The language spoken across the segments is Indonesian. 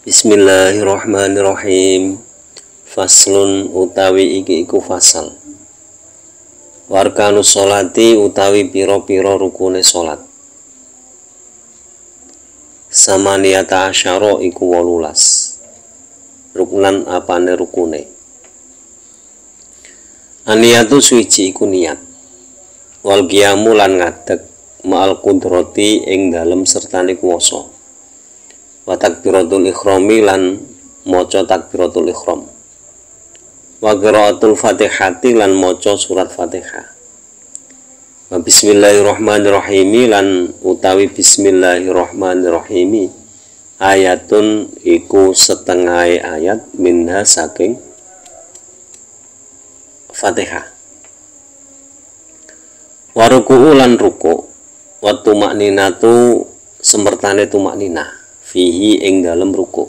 Bismillahirrahmanirrahim. Faslun utawi iki iku fasal. Warkanus sholati utawi piro-piro rukune sholat. Samaniyata asyara iku 18. Ruknan apane rukune. Aniyatu suci iku niat. Wal qiyamu lan ngadeg ma'al qudrati ing dalem sertane kuwasa. Wa takbiratul ikhrami lan maca takbiratul ikhram. Wa qiraatul fatihati lan maca surat Fatihah. Wa bismillahirrahmanirrahim lan utawi bismillahirrahmanirrahim ayatun iku setengah ayat minha saking Fatihah. Wa ruku'u lan ruku' wa tumakninatu semertane tumakninah fihi ing dalem ruku'.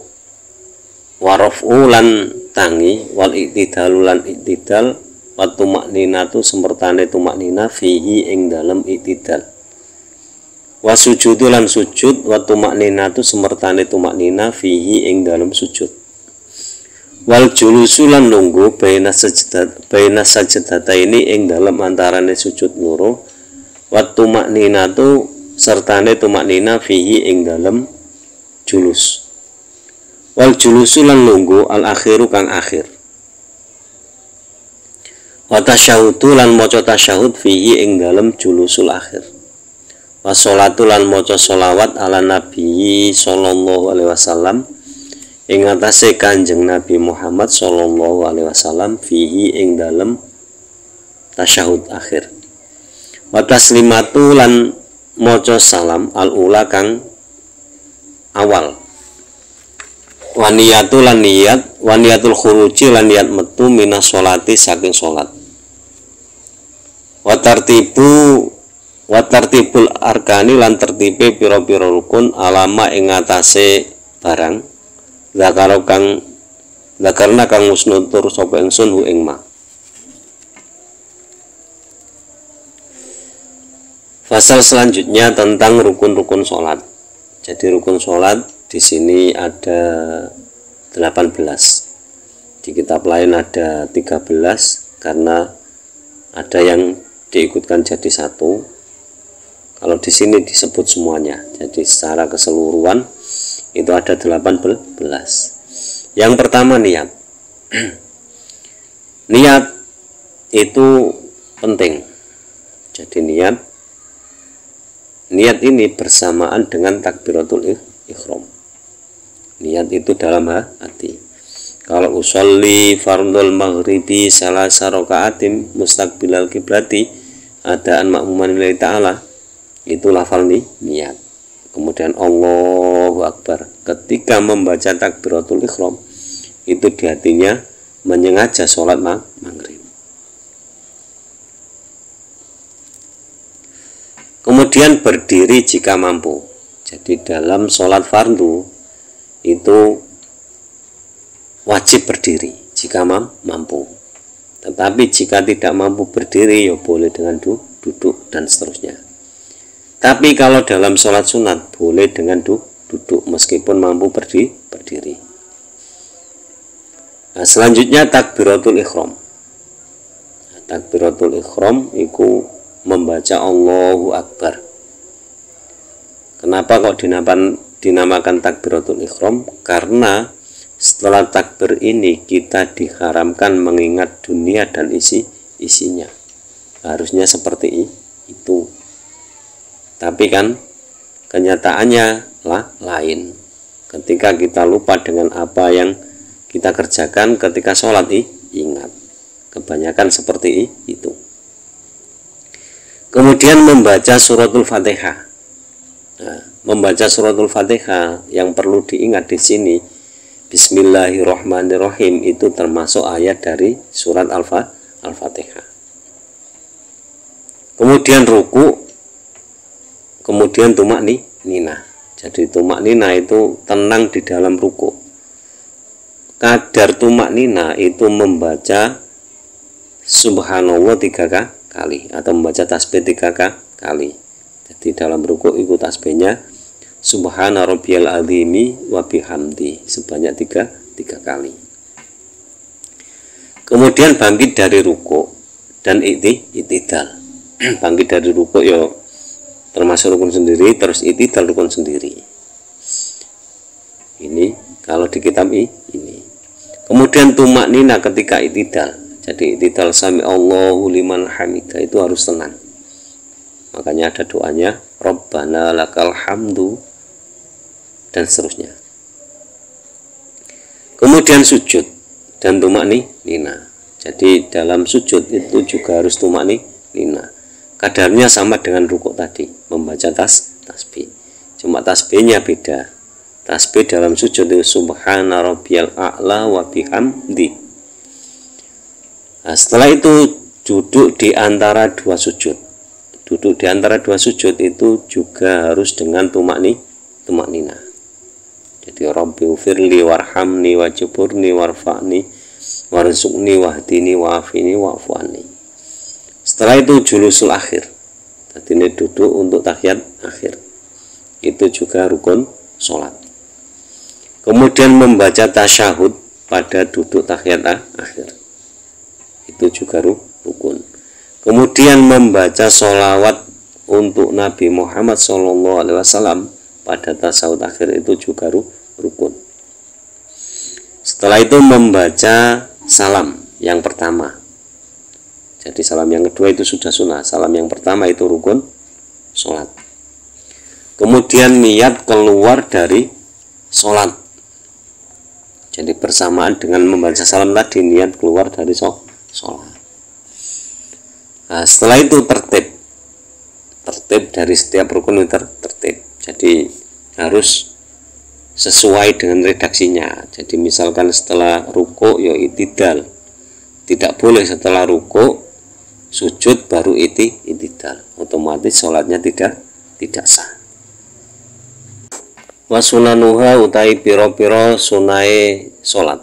Wa raf'u lan tangi wal iktidalu lan iktidal wa tumakninatu semertane tumakninah fihi ing dalem iktidal. Wa sujudu lan sujud wa tumakninatu semertane tumakninah fihi ing dalem sujud. Wal julusu lan lungguh baina sajdata ini ing dalem antarane sujud loro wa tumakninatu sertane tumakninah fihi ing dalem julus. Wal julusu lan lungguh al akhiru kang akhir. Wa tasyahudu lan maca tasyahud fihi ing dalem julusul akhir. Wa sholatu lan maca sholawat ala nabi sallallahu alaihi wasallam ing atase Kanjeng Nabi Muhammad sallallahu alaihi wasallam fihi ing dalem tasyahud akhir. Wa taslimatu lan maca salam al ula kang awal. Wa niyatu lan niyat wa niyatul khuruji lan niat metu minas sholati saking sholat. Wa tartibul arkani lan tertibe pira-pira rukun alama ing atase barang zakarna kang musnutur sapa ingsun hu ing ma. Fasal selanjutnya tentang rukun-rukun sholat. Jadi rukun sholat di sini ada 18. Di kitab lain ada 13 karena ada yang diikutkan jadi satu. Kalau di sini disebut semuanya. Jadi secara keseluruhan itu ada 18. Yang pertama niat. Niat itu penting. Jadi niat ini bersamaan dengan takbiratul ikhram. Niat itu dalam hati. Kalau usolli fardhul maghribi salasa rakaatin mustaqbilal kiblati adaan makmuman lillahi ta'ala, itu lafal niat. Kemudian Allahu Akbar ketika membaca takbiratul ikhram, itu di hatinya menyengaja sholat maghrib. Kemudian berdiri jika mampu. Jadi dalam sholat fardu itu wajib berdiri jika mampu. Tetapi jika tidak mampu berdiri ya boleh dengan duduk dan seterusnya. Tapi kalau dalam sholat sunat boleh dengan duduk meskipun mampu berdiri. Nah, selanjutnya takbiratul ikhram. Takbiratul ikhram itu membaca Allahu Akbar. Kenapa kok dinamakan takbiratul ikhram? Karena setelah takbir ini kita diharamkan mengingat dunia dan isinya. Harusnya seperti itu. Tapi kan kenyataannya lain. Ketika kita lupa dengan apa yang kita kerjakan ketika sholat, ingat. Kebanyakan seperti itu. Kemudian membaca suratul Fatihah. Nah, membaca suratul Fatihah yang perlu diingat di sini, Bismillahirrahmanirrahim itu termasuk ayat dari surat Al-Fatihah. Kemudian ruku, kemudian tumakninah. Jadi tumakninah itu tenang di dalam ruku. Kadar tumakninah itu membaca subhanallah 3 kali atau membaca tasbih 3 kali. Jadi dalam ruku ikut tasbihnya subhana rabbiyal azimi wa bihamdi sebanyak tiga kali. Kemudian bangkit dari ruku dan i'tidal. Bangkit dari ruku ya termasuk rukun sendiri, terus i'tidal rukun sendiri. Ini kalau di kitab ini. Kemudian tumak nina ketika i'tidal. Jadi i'tidal sami Allahu liman hamidah itu harus tenang. Makanya ada doanya Rabbana lakal hamdu dan seterusnya. Kemudian sujud dan tumak nina. Jadi dalam sujud itu juga harus tumak nina. Kadarnya sama dengan rukuk tadi, membaca tasbih. Cuma tasbihnya beda. Tasbih dalam sujud itu subhana rabbiyal a'la wa bihamdi. Nah, setelah itu duduk di antara dua sujud. Duduk di antara dua sujud itu juga harus dengan tumak nina. Jadi Rabbi ufirli warhamni wajiburni warfa'ni warzuqni wahdini wa'afini wa'fu'ani. Setelah itu julusul akhir. Tadi ini duduk untuk tahiyat akhir. Itu juga rukun sholat. Kemudian membaca tasyahud pada duduk tahiyat akhir. Itu juga rukun. Kemudian membaca sholawat untuk Nabi Muhammad SAW pada tasyahud akhir itu juga rukun. Setelah itu membaca salam yang pertama. Jadi salam yang kedua itu sudah sunnah. Salam yang pertama itu rukun sholat. Kemudian niat keluar dari sholat. Jadi bersamaan dengan membaca salam tadi niat keluar dari sholat. Nah, setelah itu tertib dari setiap rukun itu tertib. Jadi harus sesuai dengan redaksinya. Jadi misalkan setelah ruku ya i'tidal. Tidak boleh setelah ruku sujud baru i'tidal. Otomatis sholatnya tidak sah. Wa sunanuha utai piro-piro sunai sholat.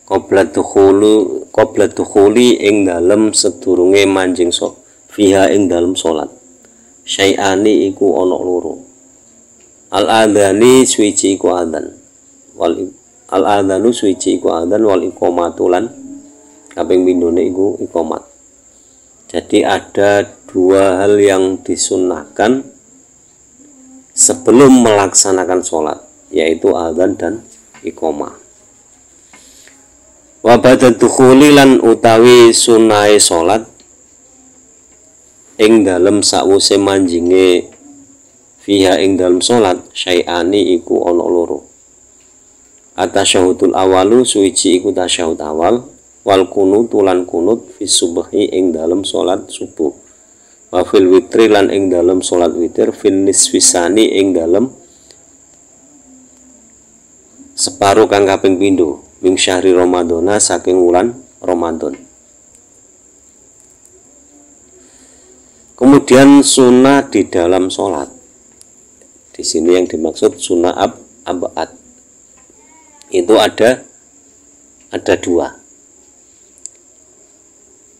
Qabla dukhuli ing dalem sedurunge manjing fiha ing dalem salat. Syai'ani iku ana loro. Al-adzani suci iku adzan. Al-adzanu suci iku adzan wal iqamatu lan kaping pindhone iku iqamat. Jadi ada dua hal yang disunnahkan sebelum melaksanakan sholat, yaitu adzan dan iqamah. Wa ba'da dukhuli lan utawi sunahe salat ing dalem sakwuse manjinge fiha ing dalem salat syai'ani iku ana loro. Atasyahudul awalu suci iku tasyahud awal wal kunut lan kunut fi subhi ing dalem salat subuh. Wa fil witri lan ing dalem salat witir fin nisfisani ing dalem separuh kang kaping pindho min syahri Ramadhana saking wulan Ramadan. Kemudian sunnah di dalam sholat. Di sini yang dimaksud sunnah abad. Itu ada dua.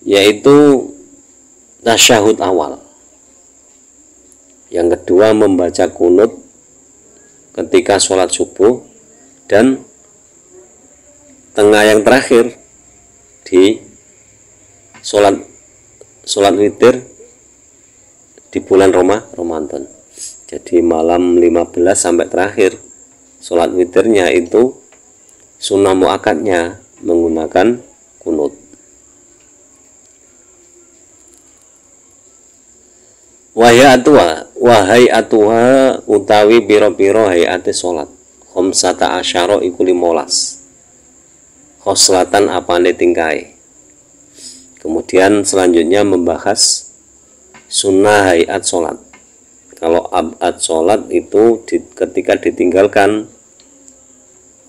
Yaitu tasyahud awal. Yang kedua membaca kunut ketika sholat subuh, dan tengah yang terakhir di sholat witir di bulan Ramadan. Jadi malam 15 sampai terakhir sholat witirnya itu sunnah muakkadnya menggunakan kunut. Wahai atuha utawi piro-piro hayate sholat khamsata asyara iku 15 khoslatan apane tingkai. Kemudian selanjutnya membahas sunnah hayat sholat. Kalau abad sholat itu ketika ditinggalkan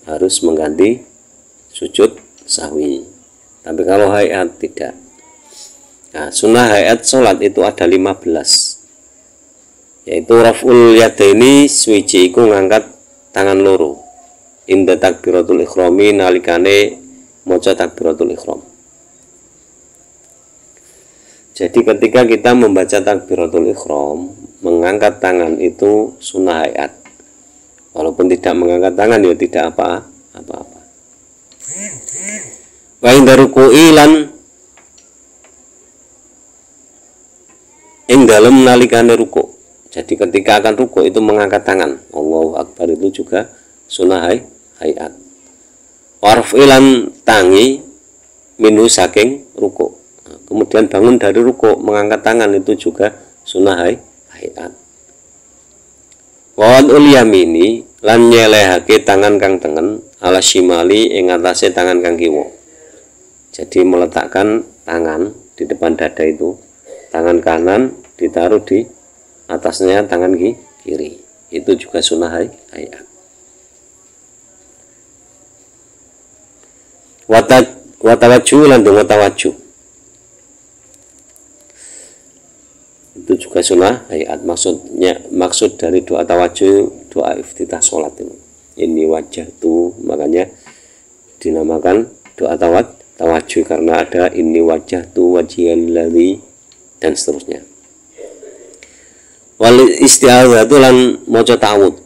harus mengganti sujud sahwi. Tapi kalau hayat tidak. Nah, sunnah hayat sholat itu ada 15. Yaitu raf'ul yadaini suci iku ngangkat tangan loro. Inda takbiratul ikhrami nalikane maca takbiratul ikhram. Jadi ketika kita membaca takbiratul ikhram, mengangkat tangan itu sunnah hayat. Walaupun tidak mengangkat tangan ya tidak apa-apa. Wa inda ruku'i lan ing dalem nalikane ruku'. Jadi ketika akan ruku' itu mengangkat tangan. Allahu Akbar itu juga sunah hayat. Warf ilan tangi minu saking ruku'. Kemudian bangun dari ruku' mengangkat tangan itu juga sunah hayat. Wa ul yamini lan nyelehake tangan kang tengen ala shimali ing atase tangan kang kiwa. Jadi meletakkan tangan di depan dada itu, tangan kanan ditaruh di atasnya tangan kiri. Itu juga sunah hayat. Wa tawajjuh lan donga tawajjuh. Itu juga sunnah hayat. Maksud dari doa tawajjuh, doa iftitah sholat ini wajah tuh, makanya dinamakan doa tawajjuh karena ada ini wajah tuh wajhiyal ladzi dan seterusnya. Wal isti'adzatu lan maca ta'awudz.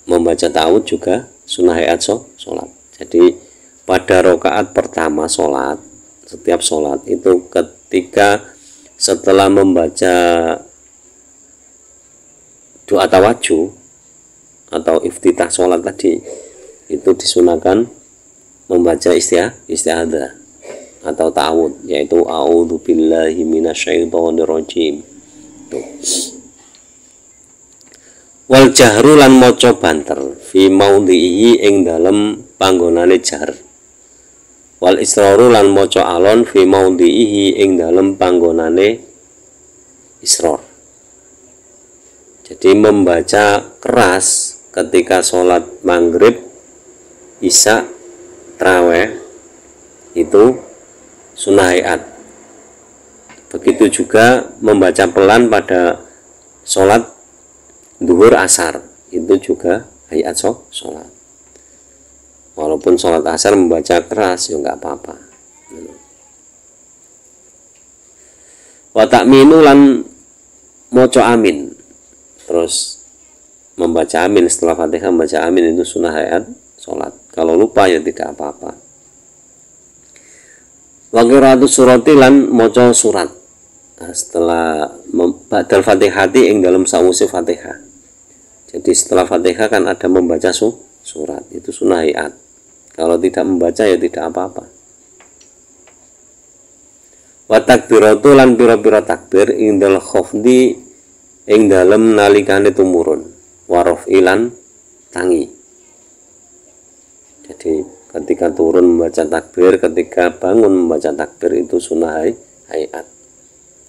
Membaca ta'awudz juga sunnah hayat sholat. Jadi pada rakaat pertama sholat, setiap sholat itu ketika setelah membaca doa tawajjuh atau iftitah sholat tadi, itu disunahkan membaca isti'adzah atau ta'awudz, yaitu a'udzu billahi minasyaitonir rajim. Wal jahru lan maca banter fi maudhihi ing dalem panggonane jahr. Wal israru lan maca alon fi maudhihi ing dalem panggonane israr. Jadi membaca keras ketika sholat maghrib, isya, tarawih itu sunnah hayat. Begitu juga membaca pelan pada sholat duhur asar, itu juga hayat sholat. Walaupun sholat asar membaca keras ya nggak apa-apa. Wa ta'minu lan maca amin, terus membaca amin setelah Fatihah, membaca amin itu sunnah hayat sholat. Kalau lupa ya tidak apa-apa. Wa qira'atu surati lan maca surat setelah ba'dal Fatihati ing dalam sawise Fatihah. Jadi setelah Fatihah kan ada membaca surat, itu sunnah hayat. Kalau tidak membaca ya tidak apa-apa. Wa takbiratu lan pira-pira takbir indal khafdi ing dalem nalikane tumurun, warof ilan tangi. Jadi ketika turun membaca takbir, ketika bangun membaca takbir itu sunnah hayat.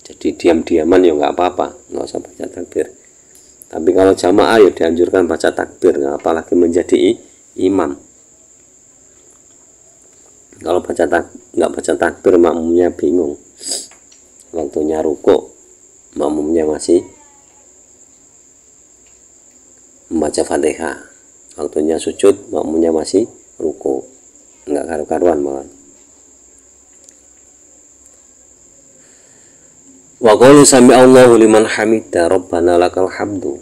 Jadi diam-diaman ya nggak apa-apa, nggak usah baca takbir. Tapi kalau jamaah ya dianjurkan baca takbir, apalagi menjadi imam. Kalau nggak baca takbir, makmumnya bingung. Waktunya rukuk, makmumnya masih membaca Fatihah. Waktunya sujud, makmumnya masih rukuk. Nggak karu-karuan malah. Wa qulu sami Allahu liman hamida rabbana lakal hamdu.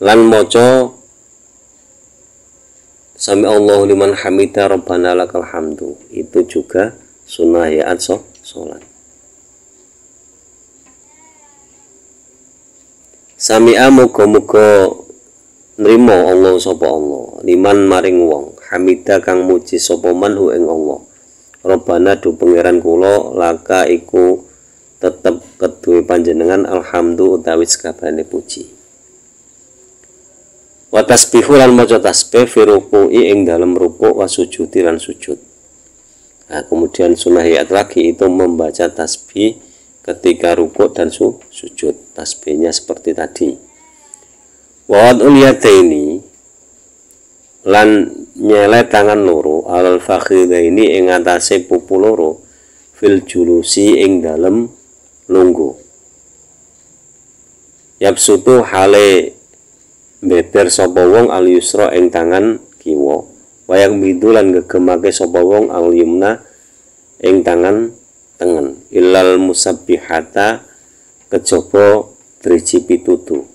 Lan maca sami Allahu liman hamida rabbana lakal hamdu, itu juga sunnah hayat sholat. Sami'a muga-muga nrimo Allah sapa Allah liman maring wong hamida kang muji sapa manhu ing Allah. Rabbana du pangeran kula laka iku tetep keduwe panjenengan alhamdu utawi sakabehane puji. Wa tasbihu lan maca tasbih fi ruku'i ing dalem rukuk wa sujudi lan sujud. Nah, kemudian sunnah hayat lagi itu membaca tasbih ketika rukuk dan sujud. Tasbihnya seperti tadi. Wa wad'ul yadaini lan nyele tangan loro alal fakhidaini ing atase pupu loro fil julusi ing dalem lungguh. Yabsutu hale beber sapa wong al yusra ing tangan kiwa, wayang bidu lan gegemake sapa wong al yumna ing tangan tengen, ilal musabbihata kejaba driji pitutu.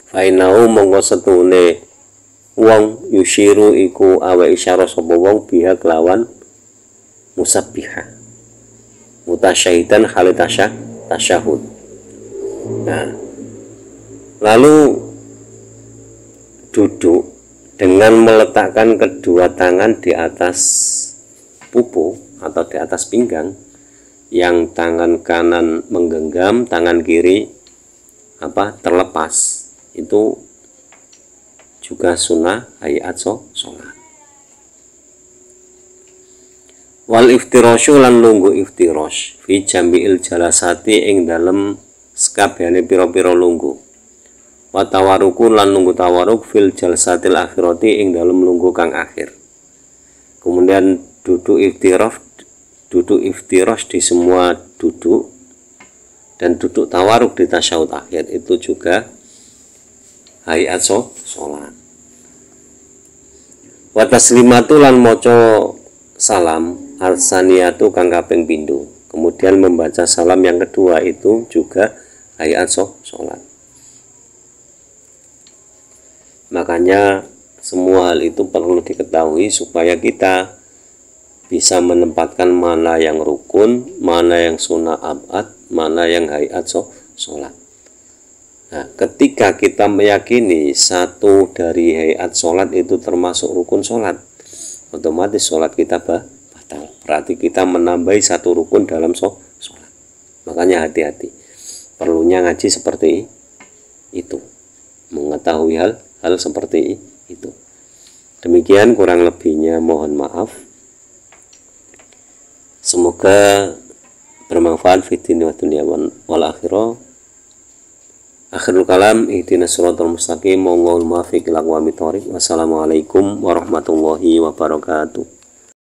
Fainau mongko setune wong yushiru iku awe isyarah sapa wong biha kelawan musabbiha mutasyahidan tasyahud. Nah, lalu duduk dengan meletakkan kedua tangan di atas pupu atau di atas pinggang, yang tangan kanan menggenggam, tangan kiri terlepas. Itu juga sunnah hayat sholat. Wal iftirasyu lan lungguh iftirosh fi jami'il jalasati ing dalem sekabehane pira-pira lungguh. Wa tawaruku lan lungguh tawaruk fil jalsatil akhirati ing dalem lungguh kang akhir. Kemudian duduk iftirosh di semua duduk, dan duduk tawaruk di tasyahud akhir itu juga hayat sholat. Wa taslimatu lan maca salam al-saniyatu kang kaping pindho. Kemudian membaca salam yang kedua itu juga hayat sholat. Makanya semua hal itu perlu diketahui supaya kita bisa menempatkan mana yang rukun, mana yang sunnah abad, mana yang hayat sholat. Nah, ketika kita meyakini satu dari hayat sholat itu termasuk rukun sholat, otomatis sholat kita batal. Berarti kita menambahi satu rukun dalam sholat. Makanya hati-hati. Perlunya ngaji seperti itu, mengetahui hal seperti itu. Demikian kurang lebihnya, mohon maaf. Semoga bermanfaat fid din wa dunya wal akhirah. Akhirul kalam, ihdinas siratal mustaqim, wallahul muwaffiq ila aqwamit thoriq. Wassalamualaikum warahmatullahi wabarakatuh.